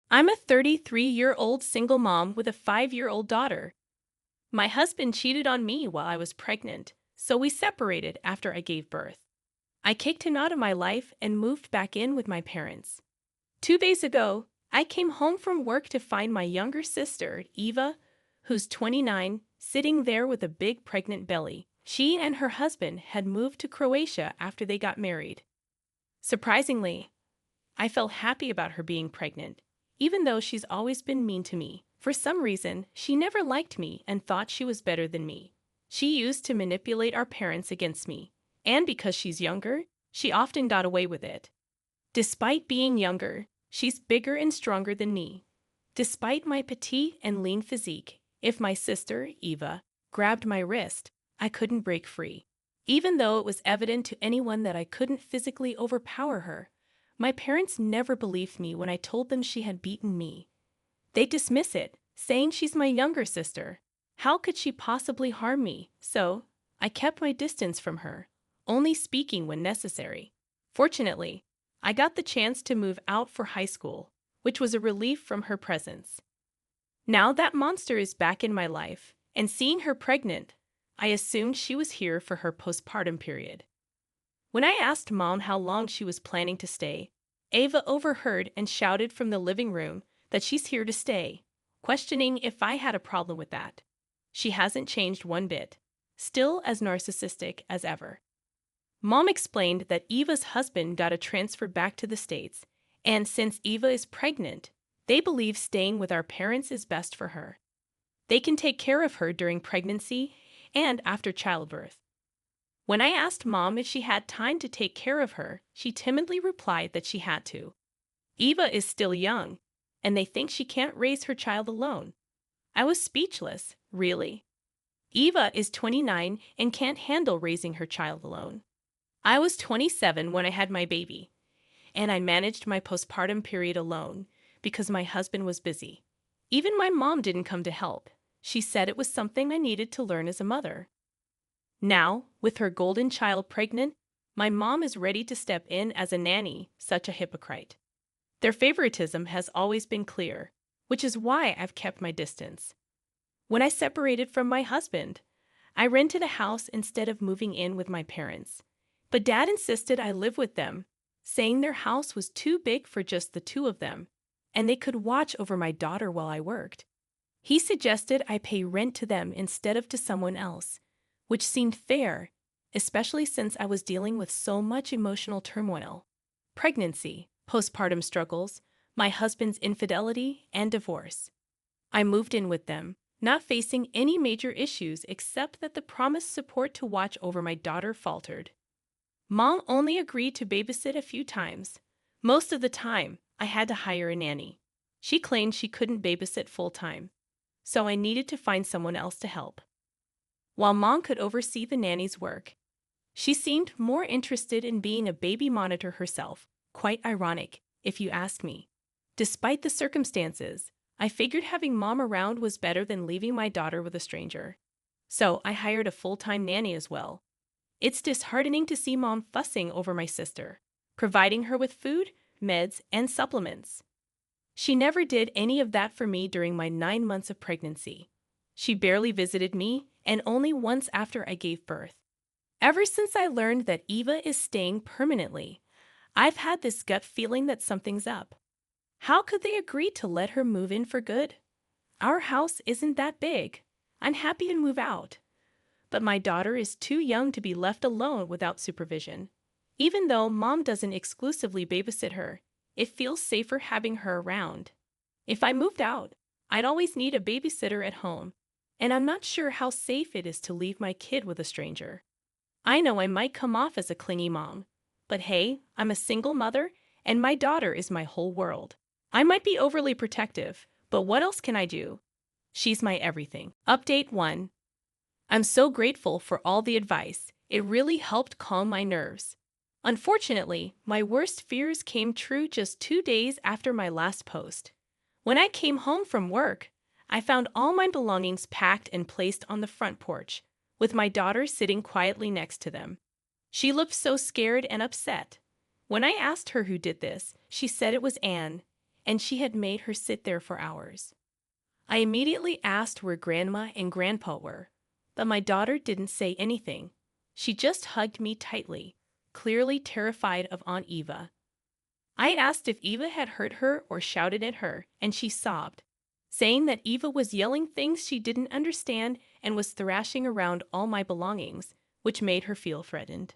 I'm a 33-year-old single mom with a 5-year-old daughter. My husband cheated on me while I was pregnant, so we separated after I gave birth. I kicked him out of my life and moved back in with my parents. 2 days ago, I came home from work to find my younger sister, Eva, who's 29, sitting there with a big pregnant belly. She and her husband had moved to Croatia after they got married. Surprisingly, I felt happy about her being pregnant, even though she's always been mean to me. For some reason, she never liked me and thought she was better than me. She used to manipulate our parents against me, and because she's younger, she often got away with it. Despite being younger, she's bigger and stronger than me. Despite my petite and lean physique, if my sister, Eva, grabbed my wrist, I couldn't break free. Even though it was evident to anyone that I couldn't physically overpower her, my parents never believed me when I told them she had beaten me. They dismiss it, saying she's my younger sister. How could she possibly harm me? So, I kept my distance from her, only speaking when necessary. Fortunately, I got the chance to move out for high school, which was a relief from her presence. Now that monster is back in my life, and seeing her pregnant, I assumed she was here for her postpartum period. When I asked Mom how long she was planning to stay, Ava overheard and shouted from the living room that she's here to stay, questioning if I had a problem with that. She hasn't changed one bit, still as narcissistic as ever. Mom explained that Eva's husband got a transfer back to the States, and since Eva is pregnant, they believe staying with our parents is best for her. They can take care of her during pregnancy and after childbirth. When I asked Mom if she had time to take care of her, she timidly replied that she had to. Eva is still young, and they think she can't raise her child alone. I was speechless, really. Eva is 29 and can't handle raising her child alone. I was 27 when I had my baby, and I managed my postpartum period alone because my husband was busy. Even my mom didn't come to help. She said it was something I needed to learn as a mother. Now, with her golden child pregnant, my mom is ready to step in as a nanny, such a hypocrite. Their favoritism has always been clear, which is why I've kept my distance. When I separated from my husband, I rented a house instead of moving in with my parents. But Dad insisted I live with them, saying their house was too big for just the two of them, and they could watch over my daughter while I worked. He suggested I pay rent to them instead of to someone else, which seemed fair, especially since I was dealing with so much emotional turmoil. Pregnancy, postpartum struggles, my husband's infidelity, and divorce. I moved in with them, not facing any major issues except that the promised support to watch over my daughter faltered. Mom only agreed to babysit a few times. Most of the time, I had to hire a nanny. She claimed she couldn't babysit full-time, so I needed to find someone else to help. While Mom could oversee the nanny's work, she seemed more interested in being a baby monitor herself. Quite ironic, if you ask me. Despite the circumstances, I figured having Mom around was better than leaving my daughter with a stranger. So I hired a full-time nanny as well. It's disheartening to see Mom fussing over my sister, providing her with food, meds, and supplements. She never did any of that for me during my 9 months of pregnancy. She barely visited me, and only once after I gave birth. Ever since I learned that Eva is staying permanently, I've had this gut feeling that something's up. How could they agree to let her move in for good? Our house isn't that big. I'm happy to move out. But my daughter is too young to be left alone without supervision. Even though Mom doesn't exclusively babysit her, it feels safer having her around. If I moved out, I'd always need a babysitter at home, and I'm not sure how safe it is to leave my kid with a stranger. I know I might come off as a clingy mom, but hey, I'm a single mother, and my daughter is my whole world. I might be overly protective, but what else can I do? She's my everything. Update 1. I'm so grateful for all the advice. It really helped calm my nerves. Unfortunately, my worst fears came true just 2 days after my last post. When I came home from work, I found all my belongings packed and placed on the front porch, with my daughter sitting quietly next to them. She looked so scared and upset. When I asked her who did this, she said it was Anne, and she had made her sit there for hours. I immediately asked where Grandma and Grandpa were, but my daughter didn't say anything. She just hugged me tightly, clearly terrified of Aunt Eva. I asked if Eva had hurt her or shouted at her, and she sobbed, saying that Eva was yelling things she didn't understand and was thrashing around all my belongings, which made her feel threatened.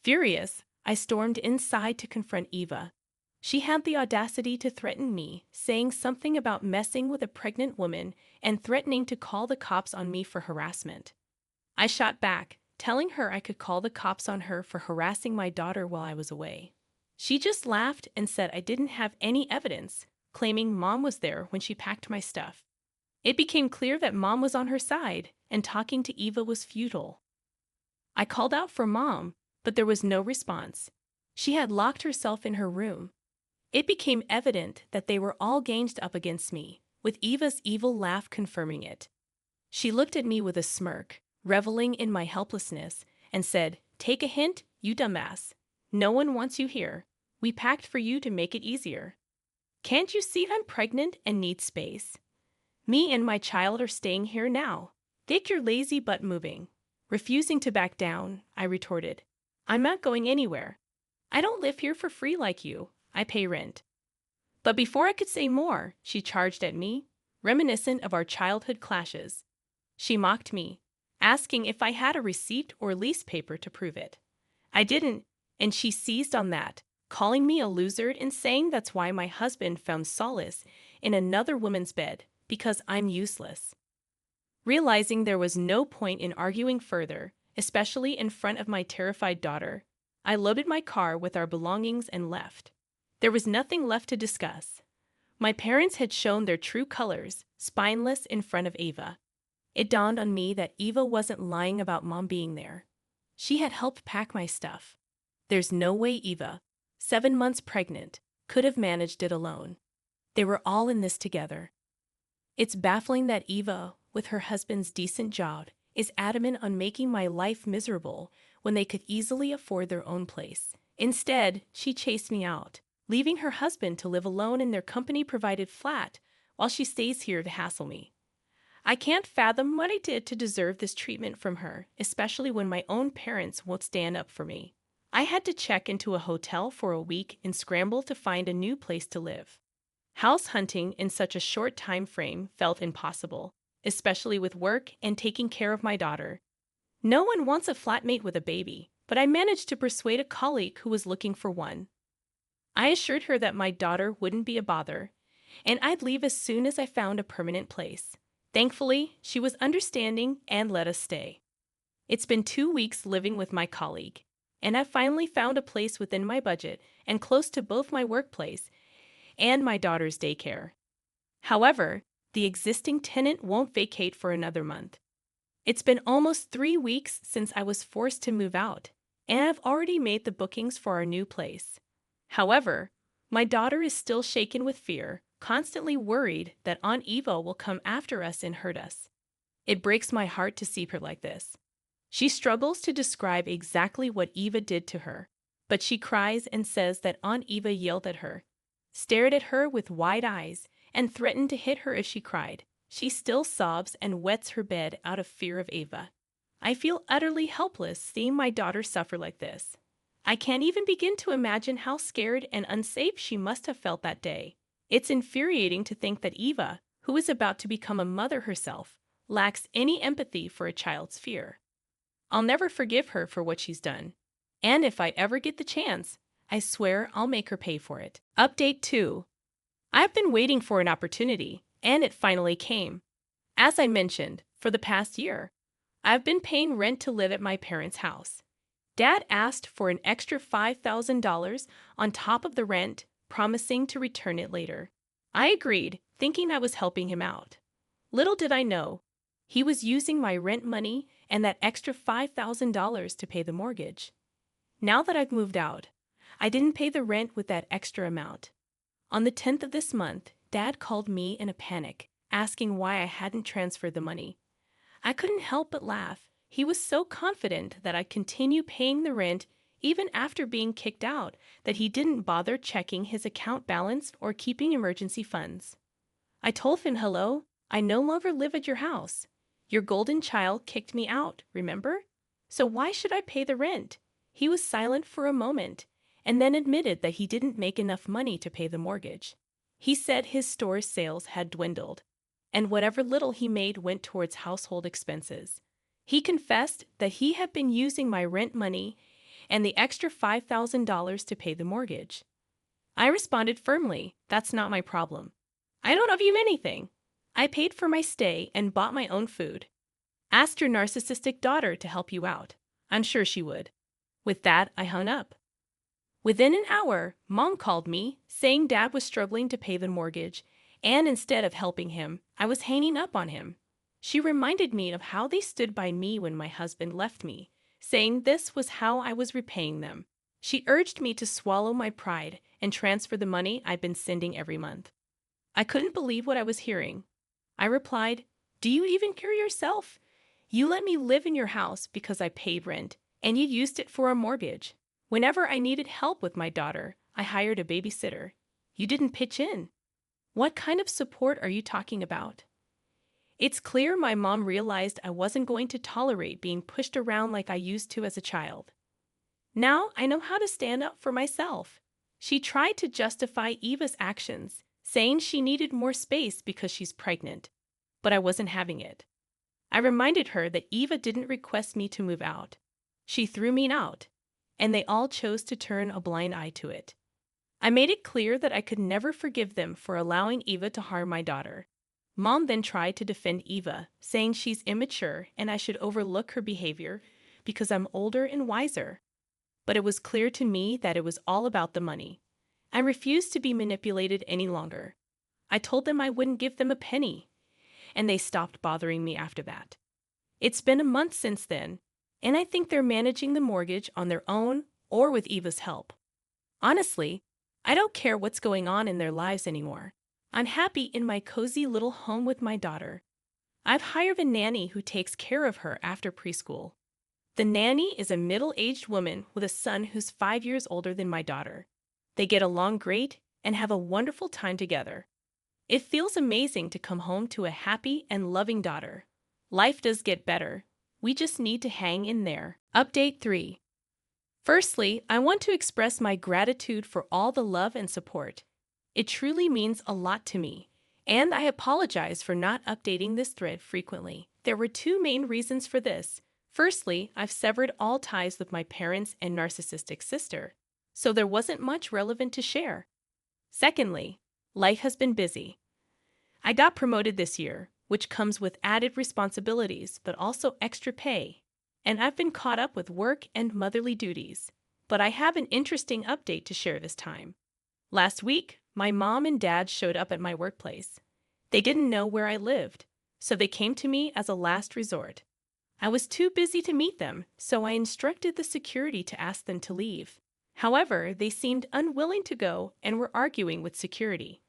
Furious, I stormed inside to confront Eva. She had the audacity to threaten me, saying something about messing with a pregnant woman and threatening to call the cops on me for harassment. I shot back, telling her I could call the cops on her for harassing my daughter while I was away. She just laughed and said I didn't have any evidence, claiming Mom was there when she packed my stuff. It became clear that Mom was on her side, and talking to Eva was futile. I called out for Mom, but there was no response. She had locked herself in her room. It became evident that they were all ganged up against me, with Eva's evil laugh confirming it. She looked at me with a smirk, reveling in my helplessness, and said, "Take a hint, you dumbass. No one wants you here. We packed for you to make it easier. Can't you see I'm pregnant and need space? Me and my child are staying here now. Get your lazy butt moving." Refusing to back down, I retorted, "I'm not going anywhere. I don't live here for free like you. I pay rent." But before I could say more, she charged at me, reminiscent of our childhood clashes. She mocked me, asking if I had a receipt or lease paper to prove it. I didn't, and she seized on that, calling me a loser and saying that's why my husband found solace in another woman's bed, because I'm useless. Realizing there was no point in arguing further, especially in front of my terrified daughter, I loaded my car with our belongings and left. There was nothing left to discuss. My parents had shown their true colors, spineless in front of Eva. It dawned on me that Eva wasn't lying about Mom being there. She had helped pack my stuff. There's no way Eva, 7 months pregnant, could have managed it alone. They were all in this together. It's baffling that Eva, with her husband's decent job, is adamant on making my life miserable when they could easily afford their own place. Instead, she chased me out, leaving her husband to live alone in their company-provided flat while she stays here to hassle me. I can't fathom what I did to deserve this treatment from her, especially when my own parents won't stand up for me. I had to check into a hotel for a week and scramble to find a new place to live. House hunting in such a short time frame felt impossible, especially with work and taking care of my daughter. No one wants a flatmate with a baby, but I managed to persuade a colleague who was looking for one. I assured her that my daughter wouldn't be a bother, and I'd leave as soon as I found a permanent place. Thankfully, she was understanding and let us stay. It's been 2 weeks living with my colleague, and I've finally found a place within my budget and close to both my workplace and my daughter's daycare. However, the existing tenant won't vacate for another month. It's been almost 3 weeks since I was forced to move out, and I've already made the bookings for our new place. However, my daughter is still shaken with fear, constantly worried that Aunt Eva will come after us and hurt us. It breaks my heart to see her like this. She struggles to describe exactly what Eva did to her, but she cries and says that Aunt Eva yelled at her, stared at her with wide eyes, and threatened to hit her if she cried. She still sobs and wets her bed out of fear of Eva. I feel utterly helpless seeing my daughter suffer like this. I can't even begin to imagine how scared and unsafe she must have felt that day. It's infuriating to think that Eva, who is about to become a mother herself, lacks any empathy for a child's fear. I'll never forgive her for what she's done. And if I ever get the chance, I swear I'll make her pay for it. Update 2. I've been waiting for an opportunity, and it finally came. As I mentioned, for the past year, I've been paying rent to live at my parents' house. Dad asked for an extra $5,000 on top of the rent, promising to return it later. I agreed, thinking I was helping him out. Little did I know, he was using my rent money and that extra $5,000 to pay the mortgage. Now that I've moved out, I didn't pay the rent with that extra amount. On the 10th of this month, Dad called me in a panic, asking why I hadn't transferred the money. I couldn't help but laugh. He was so confident that I'd continue paying the rent even after being kicked out, that he didn't bother checking his account balance or keeping emergency funds. I told him, hello, I no longer live at your house. Your golden child kicked me out, remember? So why should I pay the rent? He was silent for a moment, and then admitted that he didn't make enough money to pay the mortgage. He said his store's sales had dwindled, and whatever little he made went towards household expenses. He confessed that he had been using my rent money and the extra $5,000 to pay the mortgage. I responded firmly, that's not my problem. I don't owe you anything. I paid for my stay and bought my own food. Ask your narcissistic daughter to help you out. I'm sure she would. With that, I hung up. Within an hour, Mom called me, saying Dad was struggling to pay the mortgage, and instead of helping him, I was hanging up on him. She reminded me of how they stood by me when my husband left me, saying this was how I was repaying them. She urged me to swallow my pride and transfer the money I'd been sending every month. I couldn't believe what I was hearing. I replied, do you even care yourself? You let me live in your house because I paid rent, and you used it for a mortgage. Whenever I needed help with my daughter, I hired a babysitter. You didn't pitch in. What kind of support are you talking about? It's clear my mom realized I wasn't going to tolerate being pushed around like I used to as a child. Now I know how to stand up for myself. She tried to justify Eva's actions, saying she needed more space because she's pregnant, but I wasn't having it. I reminded her that Eva didn't request me to move out. She threw me out, and they all chose to turn a blind eye to it. I made it clear that I could never forgive them for allowing Eva to harm my daughter. Mom then tried to defend Eva, saying she's immature and I should overlook her behavior because I'm older and wiser. But it was clear to me that it was all about the money. I refused to be manipulated any longer. I told them I wouldn't give them a penny, and they stopped bothering me after that. It's been a month since then, and I think they're managing the mortgage on their own or with Eva's help. Honestly, I don't care what's going on in their lives anymore. I'm happy in my cozy little home with my daughter. I've hired a nanny who takes care of her after preschool. The nanny is a middle-aged woman with a son who's 5 years older than my daughter. They get along great and have a wonderful time together. It feels amazing to come home to a happy and loving daughter. Life does get better. We just need to hang in there. Update 3. Firstly, I want to express my gratitude for all the love and support. It truly means a lot to me, and I apologize for not updating this thread frequently. There were 2 main reasons for this. Firstly, I've severed all ties with my parents and narcissistic sister, so there wasn't much relevant to share. Secondly, life has been busy. I got promoted this year, which comes with added responsibilities but also extra pay, and I've been caught up with work and motherly duties. But I have an interesting update to share this time. Last week, my mom and dad showed up at my workplace. They didn't know where I lived, so they came to me as a last resort. I was too busy to meet them, so I instructed the security to ask them to leave. However, they seemed unwilling to go and were arguing with security.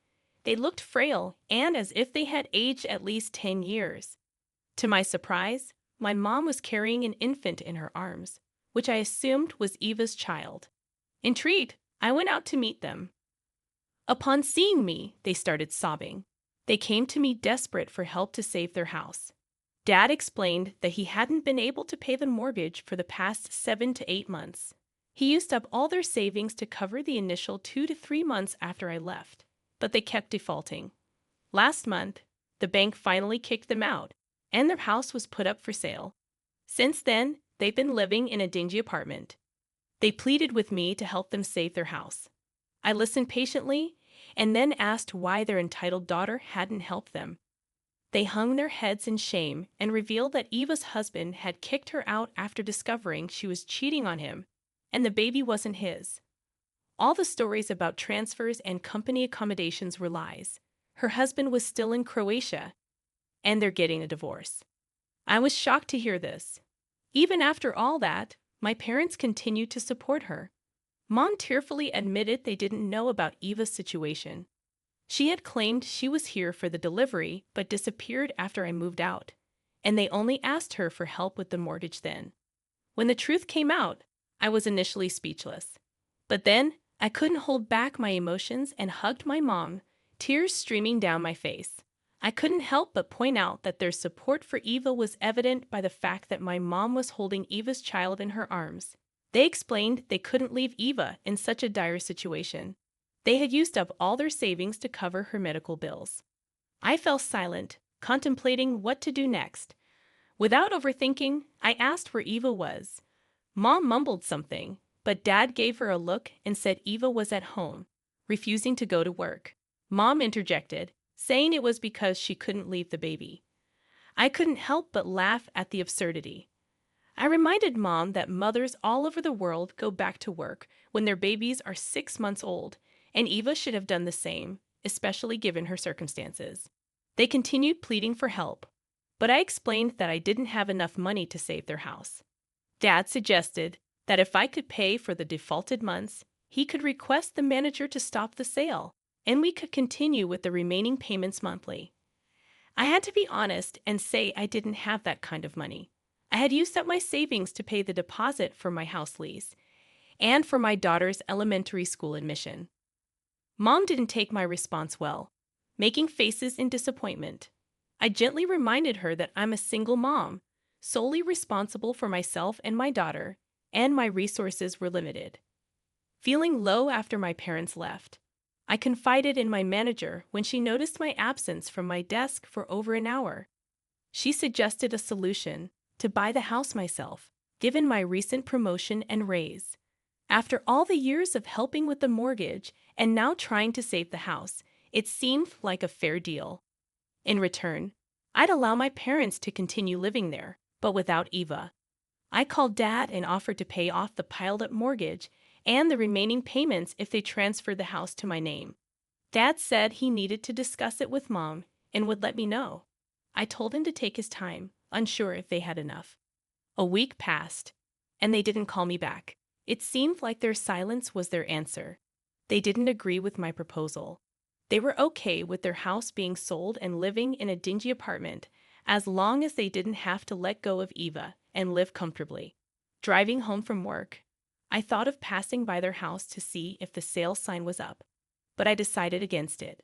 They looked frail and as if they had aged at least 10 years. To my surprise, my mom was carrying an infant in her arms, which I assumed was Eva's child. Intrigued, I went out to meet them. Upon seeing me, they started sobbing. They came to me desperate for help to save their house. Dad explained that he hadn't been able to pay the mortgage for the past 7 to 8 months. He used up all their savings to cover the initial 2 to 3 months after I left, but they kept defaulting. Last month, the bank finally kicked them out, and their house was put up for sale. Since then, they've been living in a dingy apartment. They pleaded with me to help them save their house. I listened patiently and then asked why their entitled daughter hadn't helped them. They hung their heads in shame and revealed that Eva's husband had kicked her out after discovering she was cheating on him, and the baby wasn't his. All the stories about transfers and company accommodations were lies. Her husband was still in Croatia, and they're getting a divorce. I was shocked to hear this. Even after all that, my parents continued to support her. Mom tearfully admitted they didn't know about Eva's situation. She had claimed she was here for the delivery but disappeared after I moved out, and they only asked her for help with the mortgage then. When the truth came out, I was initially speechless. But then, I couldn't hold back my emotions and hugged my mom, tears streaming down my face. I couldn't help but point out that their support for Eva was evident by the fact that my mom was holding Eva's child in her arms. They explained they couldn't leave Eva in such a dire situation. They had used up all their savings to cover her medical bills. I fell silent, contemplating what to do next. Without overthinking, I asked where Eva was. Mom mumbled something, but Dad gave her a look and said Eva was at home, refusing to go to work. Mom interjected, saying it was because she couldn't leave the baby. I couldn't help but laugh at the absurdity. I reminded Mom that mothers all over the world go back to work when their babies are 6 months old, and Eva should have done the same, especially given her circumstances. They continued pleading for help, but I explained that I didn't have enough money to save their house. Dad suggested that if I could pay for the defaulted months, he could request the manager to stop the sale, and we could continue with the remaining payments monthly. I had to be honest and say I didn't have that kind of money. I had used up my savings to pay the deposit for my house lease and for my daughter's elementary school admission. Mom didn't take my response well, making faces in disappointment. I gently reminded her that I'm a single mom, solely responsible for myself and my daughter, and my resources were limited. Feeling low after my parents left, I confided in my manager when she noticed my absence from my desk for over an hour. She suggested a solution: to buy the house myself, given my recent promotion and raise. After all the years of helping with the mortgage and now trying to save the house, it seemed like a fair deal. In return, I'd allow my parents to continue living there, but without Eva. I called Dad and offered to pay off the piled-up mortgage and the remaining payments if they transferred the house to my name. Dad said he needed to discuss it with Mom and would let me know. I told him to take his time, unsure if they had enough. A week passed, and they didn't call me back. It seemed like their silence was their answer. They didn't agree with my proposal. They were okay with their house being sold and living in a dingy apartment, as long as they didn't have to let go of Eva and live comfortably. Driving home from work, I thought of passing by their house to see if the sale sign was up, but I decided against it.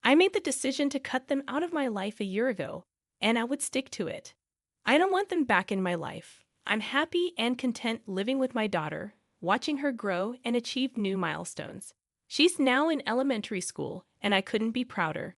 I made the decision to cut them out of my life a year ago, and I would stick to it. I don't want them back in my life. I'm happy and content living with my daughter, watching her grow and achieve new milestones. She's now in elementary school, and I couldn't be prouder.